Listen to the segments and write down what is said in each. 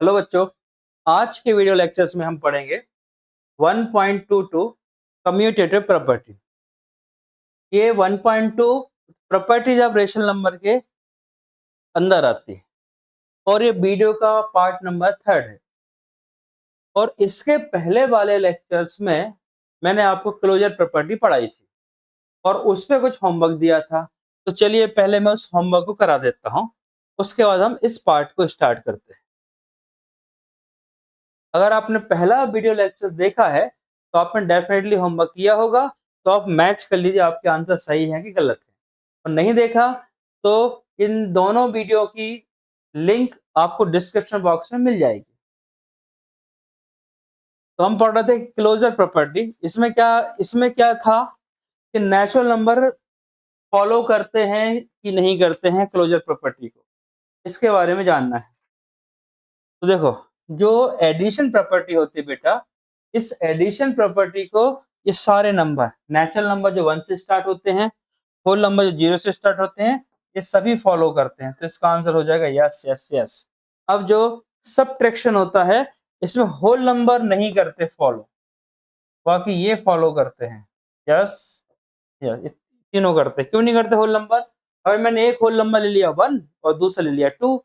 Hello बच्चों, आज के वीडियो लेक्चर्स में हम पढ़ेंगे 1.22 कम्यूटेटिव प्रॉपर्टी। ये 1.2 प्रॉपर्टीज ऑफ रेशनल नंबर के अंदर आती है और ये वीडियो का पार्ट नंबर 3 है। और इसके पहले वाले लेक्चर्स में मैंने आपको क्लोजर प्रॉपर्टी पढ़ाई थी और उस पर कुछ होमवर्क दिया था। तो चलिए पहले मैं उस होमवर्क को करा देता हूँ, उसके बाद हम इस पार्ट को स्टार्ट करते हैं। अगर आपने पहला वीडियो लेक्चर देखा है तो आपने डेफिनेटली होमवर्क किया होगा, तो आप मैच कर लीजिए आपके आंसर सही है कि गलत है। और नहीं देखा तो इन दोनों वीडियो की लिंक आपको डिस्क्रिप्शन बॉक्स में मिल जाएगी। तो हम पढ़ रहे थे क्लोजर प्रॉपर्टी। इसमें क्या था कि नेचुरल नंबर फॉलो करते हैं कि नहीं करते हैं क्लोजर प्रॉपर्टी को, इसके बारे में जानना है। तो देखो, जो एडिशन प्रॉपर्टी होती है बेटा, इस एडिशन प्रॉपर्टी को ये सारे नंबर, नेचुरल नंबर जो 1 से स्टार्ट होते हैं, होल नंबर जो 0 से स्टार्ट होते हैं, ये सभी फॉलो करते हैं। तो इसका आंसर हो जाएगा यस यस यस। अब जो सबट्रैक्शन होता है, इसमें होल नंबर नहीं करते फॉलो, बाकी ये फॉलो करते हैं। यस यस, तीनों करते हैं। क्यों नहीं करते होल नंबर? अगर मैंने एक होल नंबर ले लिया 1 और दूसरा ले लिया 2,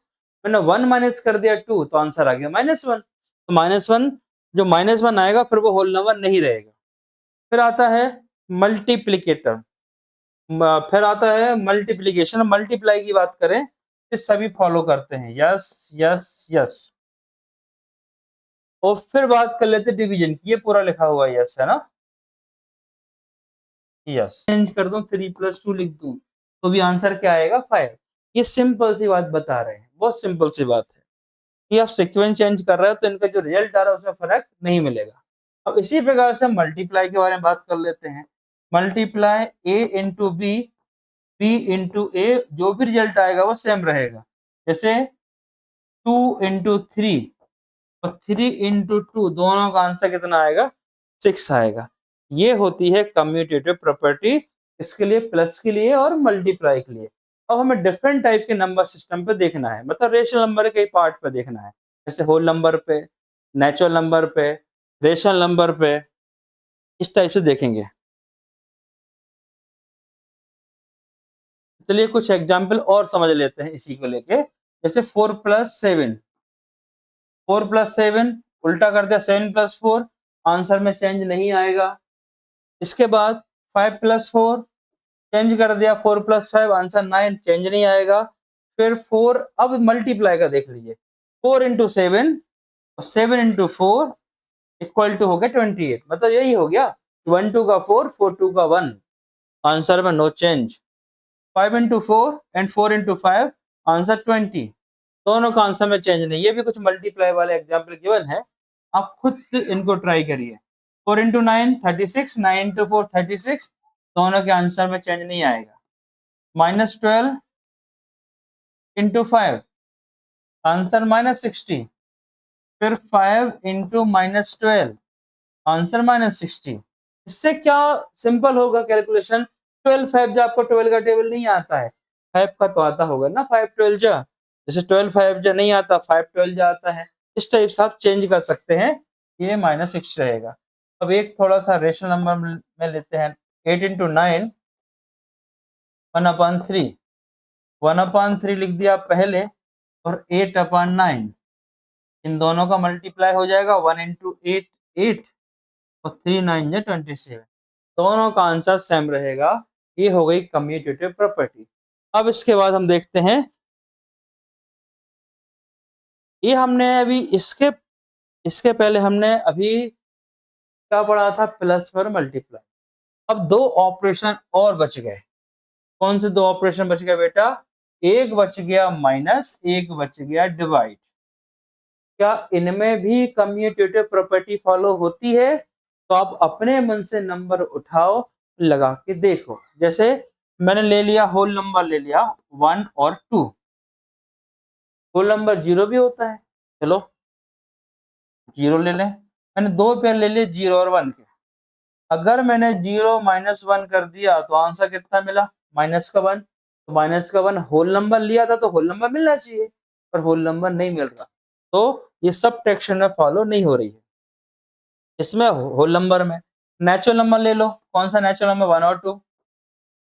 मैंने 1 माइनस कर दिया 2, तो आंसर आ गया -1। तो -1, जो -1 आएगा फिर वो होल नंबर नहीं रहेगा। फिर आता है मल्टीप्लीकेटर, फिर आता है मल्टीप्लीकेशन। मल्टीप्लाई की बात करें तो सभी फॉलो करते हैं। Yes yes yes. और फिर बात कर लेते हैं डिवीजन की। ये पूरा लिखा हुआ है यस, है ना? यस। चेंज कर दूं 3 + 2 लिख दूं तो भी आंसर क्या आएगा? 5। ये सिंपल सी बात बता रहे हैं, बहुत सिंपल सी बात है कि आप सीक्वेंस चेंज कर रहे हो तो इनका जो रिजल्ट आ रहा है उसमें फर्क नहीं मिलेगा। अब इसी प्रकार से हम मल्टीप्लाई के बारे में बात कर लेते हैं। Multiply a into b, b into a, जो भी रिजल्ट आएगा वो सेम रहेगा। जैसे 2 इंटू 3 और 3 इंटू 2, दोनों का आंसर कितना आएगा? 6 आएगा। ये होती है कम्यूटेटिव प्रॉपर्टी, इसके लिए प्लस के लिए और मल्टीप्लाई के लिए। अब हमें डिफरेंट टाइप के नंबर सिस्टम पे देखना है, मतलब रेशनल नंबर के पार्ट पे देखना है, जैसे होल नंबर पे, नेचुरल नंबर पे, रेशनल नंबर पे, इस टाइप से देखेंगे। चलिए कुछ एग्जाम्पल और समझ लेते हैं इसी को लेके। जैसे 4 + 7, 4 + 7 उल्टा कर दिया 7 + 4, आंसर में चेंज नहीं आएगा। इसके बाद 5 + 4 चेंज कर दिया, 4 + 5 आंसर 9, चेंज नहीं आएगा। फिर 4, अब मल्टीप्लाई का देख लीजिए, 4 इंटू 7 और 7 इंटू 4 इक्वल टू हो गया 28। मतलब यही हो गया 1 2 का 4, 4 2 का 1, आंसर में no change. 5 into 4 and 4 into 5, answer 20। दोनों का आंसर में चेंज नहीं। ये भी कुछ मल्टीप्लाई वाले एग्जाम्पल गिवन है, आप खुद इनको ट्राई करिए। 4 इंटू 9 36, 9 इंटू 4 36, दोनों के आंसर में चेंज नहीं आएगा। -12 इंटू 5, आंसर -60। फिर 5 इंटू -12, आंसर -60। इससे क्या सिंपल होगा कैलकुलेशन? 12 5 जो आपको 12 का टेबल नहीं आता है, 5 का तो आता होगा ना, 5 12 जा। जैसे 12 5 जा नहीं आता, 5 12 जा आता है। इस टाइप से आप चेंज कर सकते हैं, ये -6 रहेगा। अब एक थोड़ा सा रेशनल नंबर में लेते हैं। 8 इंटू 9 1/3, 1/3 लिख दिया पहले, और 8/9, इन दोनों का मल्टीप्लाई हो जाएगा। 1 इंटू 8 8 और 3 9 या 27, दोनों का आंसर सेम रहेगा। ये हो गई कम्यूटेटिव प्रॉपर्टी। अब इसके बाद हम देखते हैं, ये हमने अभी इसके इसके पहले हमने अभी क्या पढ़ा था? प्लस पर मल्टीप्लाई। अब 2 ऑपरेशन और बच गए। कौन से 2 ऑपरेशन बच गए बेटा? एक बच गया माइनस, एक बच गया डिवाइड। क्या इनमें भी कम्यूटेटिव प्रॉपर्टी फॉलो होती है? तो आप अपने मन से नंबर उठाओ, लगा के देखो। जैसे मैंने ले लिया, होल नंबर ले लिया 1 और 2, होल नंबर 0 भी होता है, चलो 0 ले लें। मैंने 2 पेयर ले लिए 0 और 1 के। अगर मैंने 0 -1 कर दिया तो आंसर कितना मिला? -1। तो -1 होल नंबर लिया था तो होल नंबर मिलना चाहिए, पर होल नंबर नहीं मिल रहा। तो ये सबट्रैक्शन में फॉलो नहीं हो रही है। इसमें होल नंबर में नेचुरल नंबर ले लो, कौन सा नेचुरल नंबर, 1 और 2,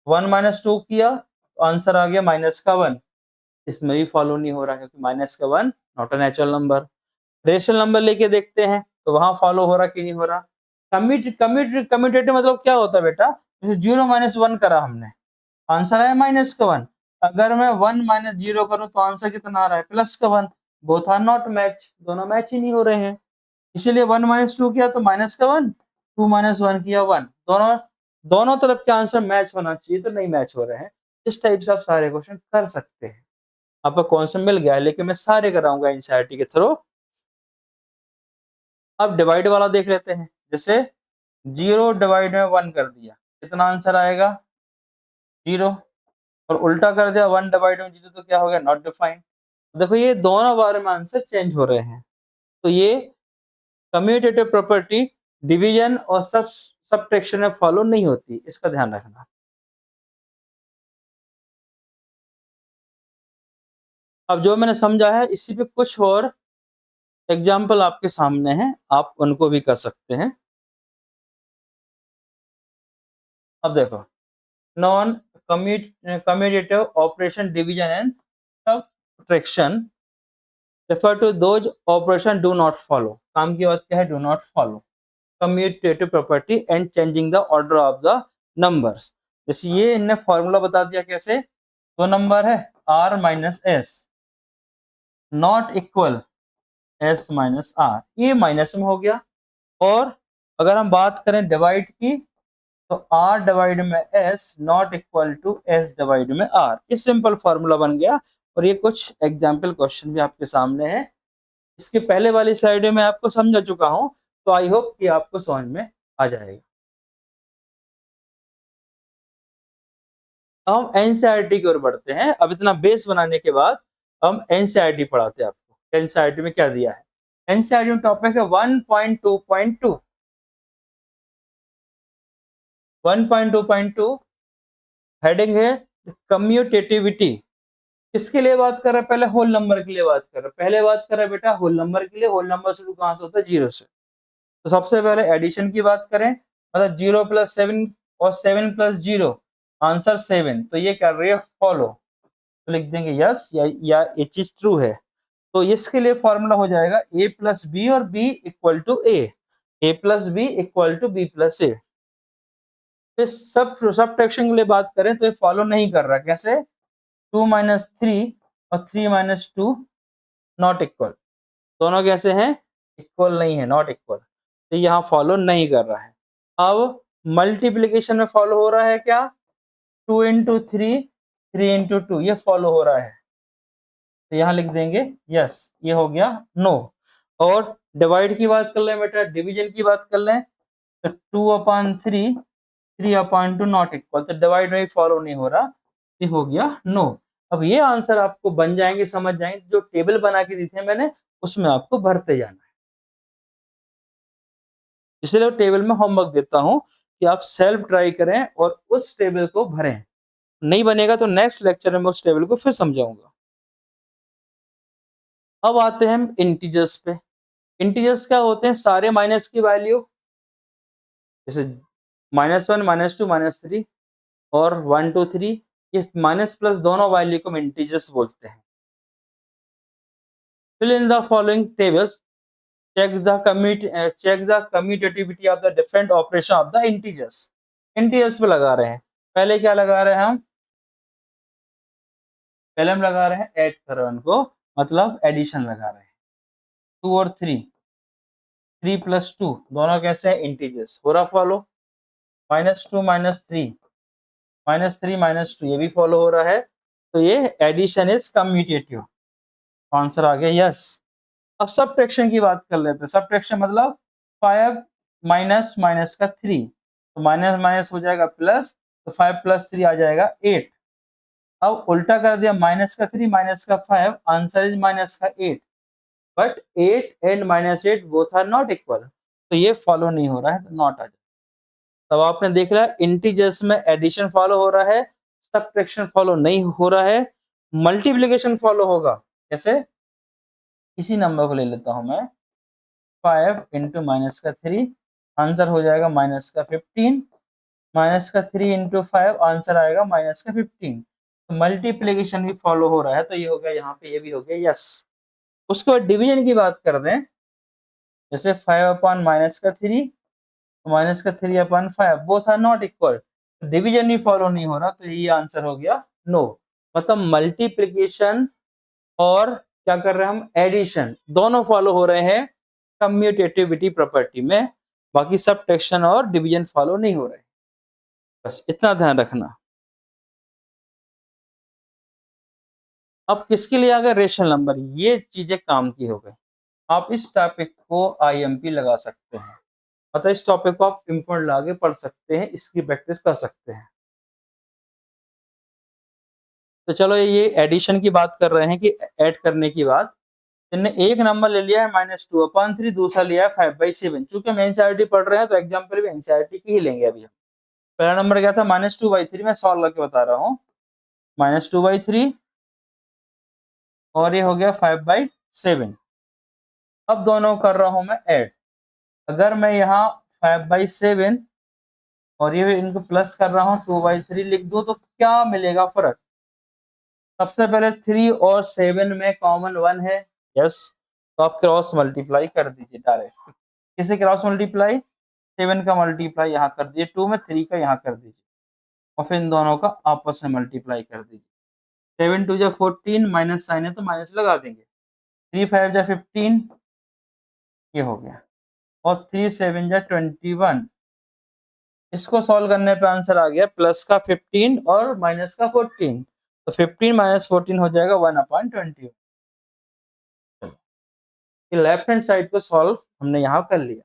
1 माइनस 2 किया तो आंसर आ गया माइनस का 1, इसमें भी फॉलो नहीं हो रहा है क्योंकि माइनस का 1 not a natural number. Rational number लेके देखते हैं तो वहां फॉलो हो रहा कि नहीं हो रहा। कम्यूटेटिव मतलब क्या होता है बेटा, जैसे 0 माइनस 1 करा हमने, आंसर आया माइनस का 1, अगर मैं 1 माइनस 0 करूं तो आंसर कितना आ रहा है, प्लस का 1, बोथ आर नॉट मैच, दोनों मैच ही नहीं हो रहे हैं। इसीलिए 1 माइनस 2 किया तो माइनस का 1, 2 माइनस 1 किया 1, दोनों दोनों तरफ के आंसर मैच होना चाहिए, तो नहीं मैच हो रहे हैं। इस टाइप से आप सारे क्वेश्चन कर सकते हैं। आपका कॉन्सेप्ट मिल गया है, लेकिन मैं सारे कराऊंगा एनसीईआरटी के थ्रू। अब डिवाइड वाला देख लेते हैं, जैसे 0 डिवाइड में 1 कर दिया, कितना आंसर आएगा 0, और उल्टा कर दिया 1 डिवाइड में 0 तो क्या हो गया, नॉट डिफाइंड। देखो ये दोनों बारे में आंसर चेंज हो रहे हैं, तो ये कम्यूटेटिव प्रॉपर्टी डिवीजन और सबट्रैक्शन में फॉलो नहीं होती, इसका ध्यान रखना। अब जो मैंने समझा है इसी पे कुछ और एग्जाम्पल आपके सामने हैं, आप उनको भी कर सकते हैं। अब देखो, non commutative operation division and subtraction refer to those operation do not follow, काम की बात क्या है, do not follow commutative property and changing the order of the numbers. जैसे ये इनने फॉर्मूला बता दिया, कैसे, दो नंबर है r minus s not equal s minus r, ये माइनस में हो गया। और अगर हम बात करें डिवाइड की, तो r डिवाइड में s not equal to s divide में r, ये सिंपल फॉर्मूला बन गया। और ये कुछ एग्जाम्पल क्वेश्चन भी आपके सामने है, इसके पहले वाली स्लाइड में मैं आपको समझा चुका हूं, तो आई होप कि आपको समझ में आ जाएगा। हम एनसीईआरटी की ओर बढ़ते हैं। अब इतना बेस बनाने के बाद हम एनसीईआरटी पढ़ाते हैं आपको। एनसीईआरटी में क्या दिया है, एनसीईआरटी में टॉपिक है 1.2.2। 1.2.2 हेडिंग है कम्यूटेटिविटी। किसके लिए बात कर रहे हैं, पहले होल नंबर के लिए बात कर रहे हैं। पहले बात कर रहे हैं बेटा होल नंबर के लिए, होल नंबर शुरू कहां से होता है, 0 से। तो सबसे पहले एडिशन की बात करें, मतलब 0 प्लस 7 और 7 प्लस 0, आंसर 7, तो ये कर रही है फॉलो, तो लिख देंगे यस, या ये चीज ट्रू है। तो इसके लिए फॉर्मूला हो जाएगा a प्लस बी और b equal to a plus b equal to b plus a. Subtraction के लिए बात करें तो ये फॉलो नहीं कर रहा, कैसे, 2 माइनस 3 और 3 माइनस 2 नॉट इक्वल, दोनों कैसे हैं, इक्वल नहीं है, नॉट इक्वल, तो यहाँ फॉलो नहीं कर रहा है। अब मल्टीप्लीकेशन में फॉलो हो रहा है क्या, 2 इंटू 3, 3 इंटू 2, ये फॉलो हो रहा है, तो यहाँ लिख देंगे यस, ये हो गया नो। और डिवाइड की बात कर लें बेटा, डिवीजन की बात कर लें, तो 2/3, 3/2 नॉट इक्वल, तो डिवाइड में फॉलो नहीं हो रहा, ये हो गया नो। अब ये आंसर आपको बन जाएंगे, समझ जाएंगे, जो टेबल बना के दी थी मैंने उसमें आपको भरते जाना है। इसलिए टेबल में होमवर्क देता हूं कि आप सेल्फ ट्राई करें और उस टेबल को भरें, नहीं बनेगा तो नेक्स्ट लेक्चर में उस टेबल को फिर समझाऊंगा। अब आते हैं हम इंटीजर्स पे। इंटीजर्स क्या होते हैं, सारे माइनस की वैल्यू, जैसे -1, -2, -3 और 1 2 3, ये माइनस प्लस दोनों वैल्यू को हम इंटीजर्स बोलते हैं। Fill in the following tables, check the commutativity of the different operation of the integers। Integers पे लगा रहे हैं, पहले क्या लगा रहे हैं हम, पहले हम लगा रहे हैं ऐड कर रहे हैं उनको, मतलब एडिशन लगा रहे हैं, 2 और 3, 3 प्लस 2, दोनों कैसे हैं, इंटीजर्स, हो रहा फॉलो। -2 -3, -3 -2, ये भी फॉलो हो रहा है, तो ये एडिशन इज कम्यूटेटिव, आंसर आ गया यस। अब सबट्रैक्शन की बात कर लेते हैं। सबट्रैक्शन मतलब 5 माइनस माइनस का 3, तो माइनस माइनस हो जाएगा प्लस, तो 5 प्लस 3 आ जाएगा 8। अब उल्टा कर दिया, माइनस का 3 माइनस का 5, आंसर इज माइनस का 8, but 8 and -8 both are not equal, तो ये फॉलो नहीं हो रहा है, तो नॉट आ जाएगा। तब आपने देख लिया इंटीजर्स में एडिशन फॉलो हो रहा है, सबट्रैक्शन फॉलो नहीं हो रहा है, मल्टीप्लिकेशन फॉलो होगा, कैसे, इसी नंबर को ले लेता हूं मैं, 5 इंटू माइनस का 3, आंसर हो जाएगा माइनस का 15, माइनस का 3 इंटू 5, आंसर आएगा माइनस का 15। तो मल्टीप्लीकेशन भी फॉलो हो रहा है, तो ये हो गया यहाँ पे, ये भी हो गया यस। उसके बाद डिवीजन की बात कर दें, जैसे 5 अपॉन माइनस का 3, माइनस का 3 upon 5, both are not equal, division भी फॉलो नहीं हो रहा, तो ये आंसर हो गया नो। मतलब मल्टीप्लीकेशन और क्या कर रहे हैं हम, एडिशन, दोनों फॉलो हो रहे हैं कम्यूटेटिविटी प्रॉपर्टी में, बाकी सब्ट्रैक्शन और डिवीजन फॉलो नहीं हो रहे। बस इतना ध्यान रखना। अब किसके लिए आ गए, रेशनल नंबर, ये चीजें काम की हो गई। आप इस टॉपिक को आईएमपी लगा सकते हैं, मतलब इस टॉपिक को आप इम्पोर्टेंट लाके पढ़ सकते हैं, इसकी प्रैक्टिस कर सकते हैं। तो चलो ये एडिशन की बात कर रहे हैं कि ऐड करने की बात, इनने एक नंबर ले लिया है -2/3, दूसरा लिया है 5/7। चूंकि हम एनसीईआरटी पढ़ रहे हैं तो एग्जाम्पल भी एनसीईआरटी की ही लेंगे अभी हम। पहला नंबर क्या था, -2/3, मैं सॉल्व करके बता रहा हूँ, -2/3 और ये हो गया 5/7। अब दोनों कर रहा हूं मैं ऐड। अगर मैं यहाँ 5/7 और ये इनको प्लस कर रहा हूँ 2/3 लिख दूं तो क्या मिलेगा फर्क। सबसे पहले 3 और 7 में कॉमन 1 है, यस, तो आप क्रॉस मल्टीप्लाई कर दीजिए डायरेक्ट। किसे क्रॉस मल्टीप्लाई, 7 का मल्टीप्लाई यहाँ कर दीजिए 2 में, 3 का यहाँ कर दीजिए और फिर इन दोनों का आपस में मल्टीप्लाई कर दीजिए। 7 2 जा 14, माइनस साइन है तो माइनस लगा देंगे, 3 5 जा 15, ये हो गया, और 3 7 जा 21। इसको सॉल्व करने पे आंसर आ गया प्लस का 15 और माइनस का 14, तो 15 माइनस 14 हो जाएगा 1/20। लेफ्ट हैंड साइड को सॉल्व हमने यहाँ कर लिया।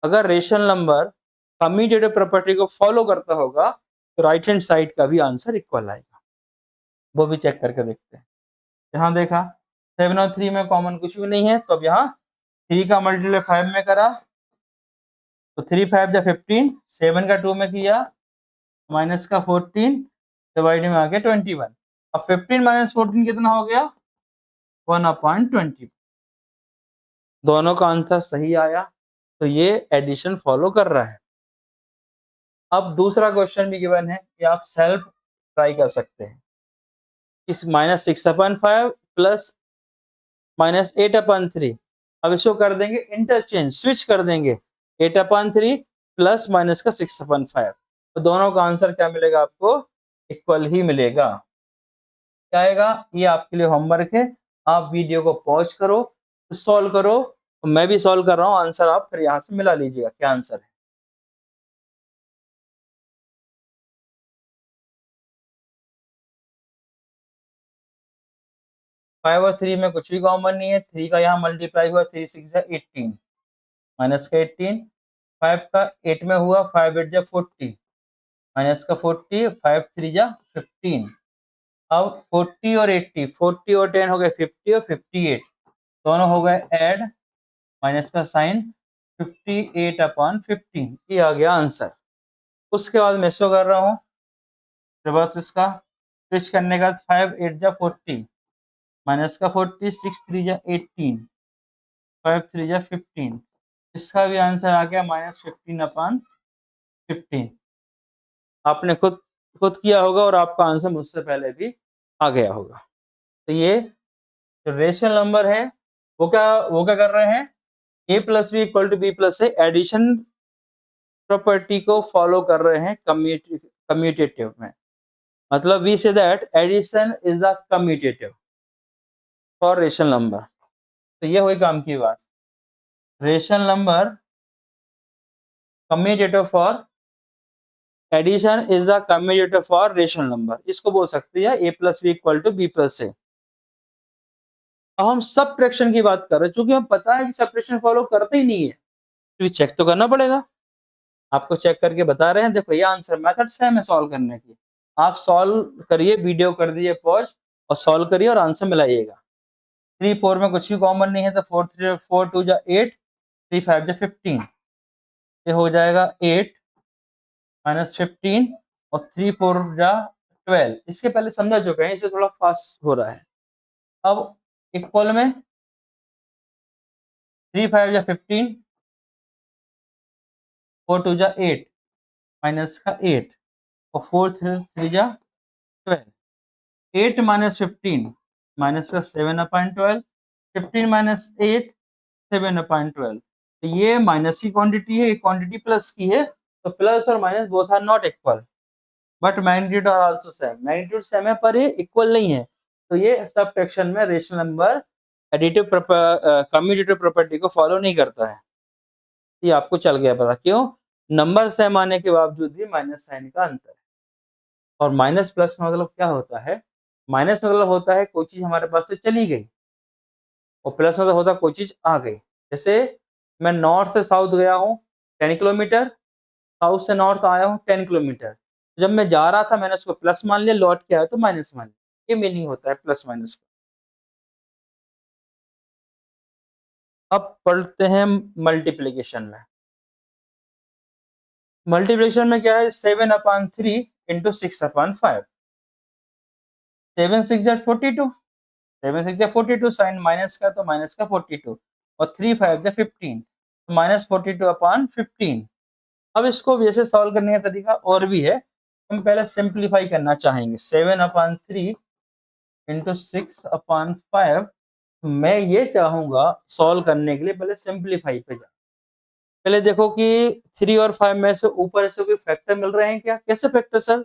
अगर रेशनल नंबर कम्यूटेटिव प्रॉपर्टी को फॉलो करता होगा तो राइट हैंड साइड का भी आंसर इक्वल आएगा, वो भी चेक करके देखते हैं। यहाँ देखा 7 और 3 में कॉमन कुछ भी नहीं है, तो अब यहाँ 3 का मल्टीप्लाई 5 में करा तो 3 5 जा 15, 7 का 2 में किया, माइनस का 14, डिवाइड में आ गया 21। अब 15 माइनस 14 कितना हो गया, 1/20। दोनों का आंसर सही आया, तो ये एडिशन फॉलो कर रहा है। अब दूसरा क्वेश्चन भी गिवन है कि आप सेल्फ ट्राई कर सकते हैं, इस -6/5 प्लस -8/3। अब इसको कर देंगे इंटरचेंज, स्विच कर देंगे 8/3 प्लस माइनस का 6/5, तो दोनों का आंसर क्या मिलेगा आपको, इक्वल ही मिलेगा। क्या आएगा, ये आपके लिए होमवर्क है, आप वीडियो को पॉज करो, सॉल्व करो, मैं भी सॉल्व कर रहा हूँ, आंसर आप फिर यहाँ से मिला लीजिएगा क्या आंसर है। 5 और 3 में कुछ भी कॉमन नहीं है, 3 का यहाँ मल्टीप्लाई हुआ, 3 6 जा 18, माइनस का 18, 5 का 8 में हुआ, 5 8 जा 40, माइनस का 40, 5 3 जा 15। अब 40 और 80, 40 और 10 हो गए 50 और 58, दोनों हो गए ऐड, माइनस का साइन, 58/15, ये आ गया आंसर। उसके बाद मैं इसको कर रहा हूँ रिवर्स, इसका स्विच करने का 5 8 जा 40, माइनस का 40, 6 3 जा 18, 5 3 जा 15, इसका भी आंसर आ गया -15/15। आपने खुद खुद किया होगा और आपका आंसर मुझसे पहले भी आ गया होगा। तो ये जो रेशनल नंबर है वो क्या कर रहे हैं, a plus b equal to b plus से एडिशन प्रॉपर्टी को फॉलो कर रहे हैं कम्यूटेटिव में। मतलब we say that addition is a commutative for rational number. तो ये हुई काम की बात, rational number commutative for addition is a commutative for rational number, इसको बोल सकते हैं a plus b equal to b plus से। अब हम सबट्रैक्शन की बात कर रहे हैं, क्योंकि हम पता है कि सबट्रैक्शन फॉलो करते ही नहीं है, तो चेक तो करना पड़ेगा। आपको चेक करके बता रहे हैं, देखो ये आंसर मेथड सेम है सॉल्व करने की, आप सॉल्व करिए, वीडियो कर दीजिए पॉज और सॉल्व करिए और आंसर मिलाइएगा। 3 4 में कुछ भी कॉमन नहीं है, तो 4 2 जा 8, 3 5 जा 15, ये हो जाएगा 8 माइनस 15 और 3 4 जा 12। इसके पहले समझा चुके हैं, इसे थोड़ा फास्ट हो रहा है। अब इक्वल में 3 5 जा 15, 4 2 जा 8, माइनस का 8 और 4 3 जा 12। 8 माइनस 15 माइनस का 7/12, 15 माइनस 8 7/12। तो ये माइनस की क्वांटिटी है, क्वांटिटी प्लस की है, तो प्लस और minus both are not equal but magnitude are also same. Magnitude same है पर ये इक्वल नहीं है, तो ये सबट्रैक्शन में rational number additive commutative property को फॉलो नहीं करता है। ये आपको चल गया पता क्यों? नंबर सेम आने के बावजूद भी माइनस साइन का अंतर है। और माइनस प्लस का मतलब क्या होता है? माइनस मतलब होता है कोई चीज हमारे पास से चली गई, और प्लस मतलब होता है कोई चीज आ गई। जैसे मैं नॉर्थ से साउथ गया हूँ 10 किलोमीटर, साउथ से नॉर्थ आया हूँ 10 किलोमीटर। जब मैं जा रहा था मैंने उसको प्लस मान लिया, लौट के आया तो माइनस मान लिया। ये मीनिंग होता है प्लस माइनस का। अब पढ़ते हैं मल्टीप्लीकेशन में। मल्टीप्लिकेशन में क्या है? 7/3 इंटू 6/5। 7 6 जा 42, 7 6 जा 42, साइन माइनस का तो माइनस का 42 और 3 5 जा 15, तो माइनस 42/15। अब इसको वैसे सॉल्व करने का तरीका और भी है, हम पहले सिंप्लीफाई करना चाहेंगे। 7/3 इंटू 6/5। मैं ये चाहूंगा सॉल्व करने के लिए पहले सिंप्लीफाई पे जा। पहले देखो कि 3 और 5 में से ऊपर से कोई फैक्टर मिल रहे हैं क्या? कैसे फैक्टर सर?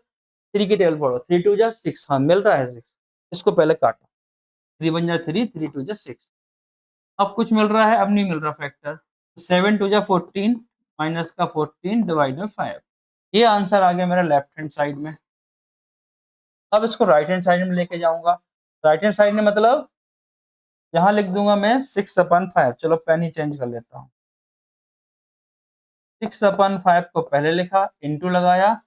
3 की टेबल पढ़ो, 3 2 जा 6, हाँ मिल रहा है 6। इसको पहले काटो, 3 1 जा 3, 3 2 जा 6। अब कुछ मिल रहा है? अब नहीं मिल रहा फैक्टर। 7 2 जा 14, माइनस का 14 डिवाइड में 5। ये आंसर आ गया मेरा लेफ्ट हैंड साइड में। अब इसको राइट हैंड साइड में लेके जाऊंगा। राइट हैंड साइड में मतलब यहाँ लिख दूंगा मैं 6/5। चलो पेन ही चेंज कर लेता हूँ। 6/5 को पहले लिखा, इंटू लगाया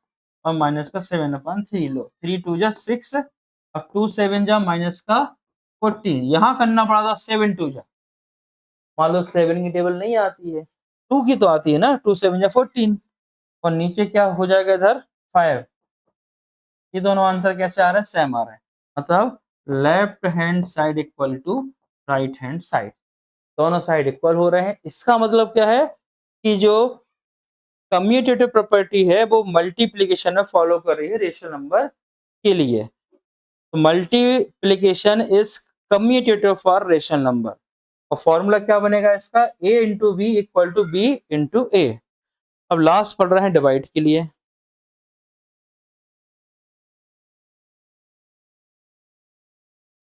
और माइनस का 7/3 लो। 3 2 जा 6, अब 2 7 जा माइनस का 14। यहाँ करना पड़ा था 7 2 जा। मान लो 7 की टेबल नहीं आती है, 2 की तो आती है ना, 2 7 जा 14 और नीचे क्या हो जाएगा इधर 5। ये दोनों आंसर कैसे आ रहे हैं? सेम आ रहे हैं। मतलब left hand side equal to right hand side, दोनों साइड इक्वल हो रहे हैं। इसका मतलब क्या है कि जो कम्यूटेटिव प्रॉपर्टी है वो मल्टीप्लीकेशन में फॉलो कर रही है रेशियो नंबर के लिए। तो multiplication is commutative for rational number. और फॉर्मूला क्या बनेगा इसका? a into b equal to b into a. अब लास्ट पढ़ रहे हैं डिवाइड के लिए।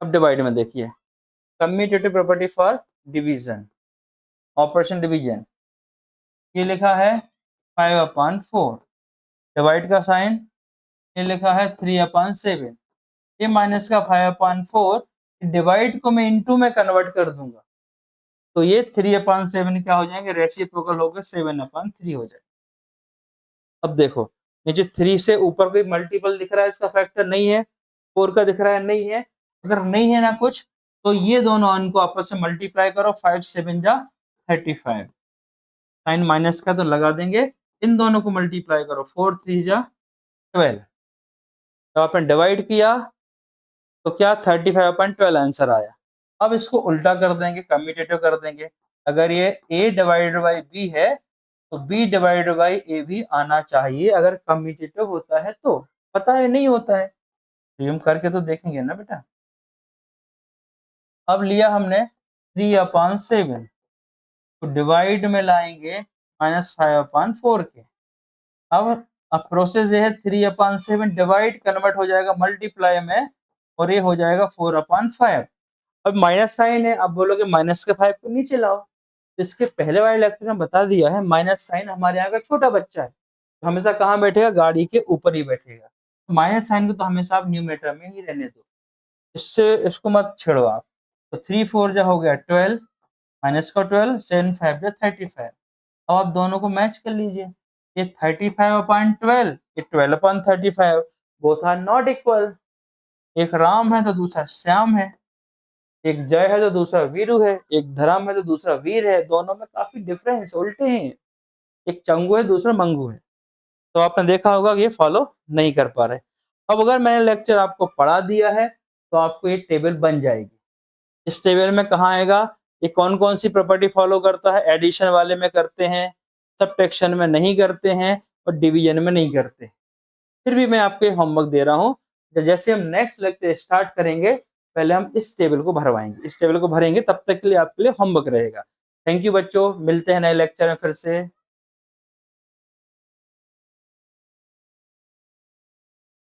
अब डिवाइड में देखिए, commutative property for division, operation division. ये लिखा है 5/4, डिवाइड का साइन ये लिखा है 3/7। ये माइनस का 5/4, डिवाइड को मैं इनटू में कन्वर्ट कर दूंगा तो ये 3/7 क्या हो जाएंगे? रेसिप्रोकल होकर 7/3 हो जाएगा। अब देखो नीचे 3 से ऊपर कोई मल्टीपल दिख रहा है, इसका फैक्टर नहीं है। 4 का दिख रहा है, नहीं है। अगर नहीं है ना कुछ, तो ये दोनों इनको आपस में मल्टीप्लाई करो, 5 7 जा 35। साइन माइनस का तो लगा देंगे, इन दोनों को मल्टीप्लाई करो, 4 3 जा 12। तो आपने डिवाइड किया तो क्या 35/12 आंसर आया। अब इसको उल्टा कर देंगे, कम्यूटेटिव कर देंगे। अगर ये a डिवाइडेड बाई b है तो b डिवाइडेड बाई a भी आना चाहिए, अगर कम्यूटेटिव होता है तो। पता है नहीं होता है तो हम करके तो देखेंगे ना बेटा। अब लिया हमने 3/7, तो डिवाइड में लाएंगे -5/4 के। अब प्रोसेस ये है 3/7 डिवाइड कन्वर्ट हो जाएगा मल्टीप्लाई में, और ये हो जाएगा 4/5। अब माइनस साइन है, अब बोलोगे माइनस के 5 को नीचे लाओ। इसके पहले वाले लेक्चर में बता दिया है माइनस साइन हमारे यहाँ का छोटा बच्चा है, तो हमेशा कहाँ बैठेगा? गाड़ी के ऊपर ही बैठेगा। माइनस साइन को तो हमेशा आप न्यूमेटर में ही रहने दो, इससे इसको मत छेड़ो आप। तो 3 4 जा हो गया 12, माइनस का 12, 7 5 जा 35। अब आप दोनों को मैच कर लीजिए, ये 35/12, ये 12/35, बोथ आर नॉट इक्वल। एक राम है तो दूसरा श्याम है, एक जय है तो दूसरा वीरू है, एक धर्म है तो दूसरा वीर है। दोनों में काफी डिफरेंस, उल्टे हैं। एक चंगू है दूसरा मंगू है। तो आपने देखा होगा कि ये फॉलो नहीं कर पा रहे। अब अगर मैंने लेक्चर आपको पढ़ा दिया है तो आपको ये टेबल बन जाएगी। इस टेबल में कहाँ आएगा, ये कौन कौन सी प्रॉपर्टी फॉलो करता है, एडिशन वाले में करते हैं, सबट्रैक्शन में नहीं करते हैं और डिवीजन में नहीं करते। फिर भी मैं आपको होमवर्क दे रहा हूँ, जैसे हम नेक्स्ट लेक्चर स्टार्ट करेंगे पहले हम इस टेबल को भरवाएंगे, इस टेबल को भरेंगे, तब तक के लिए आपके लिए होमवर्क रहेगा। थैंक यू बच्चों, मिलते हैं नए लेक्चर में फिर से।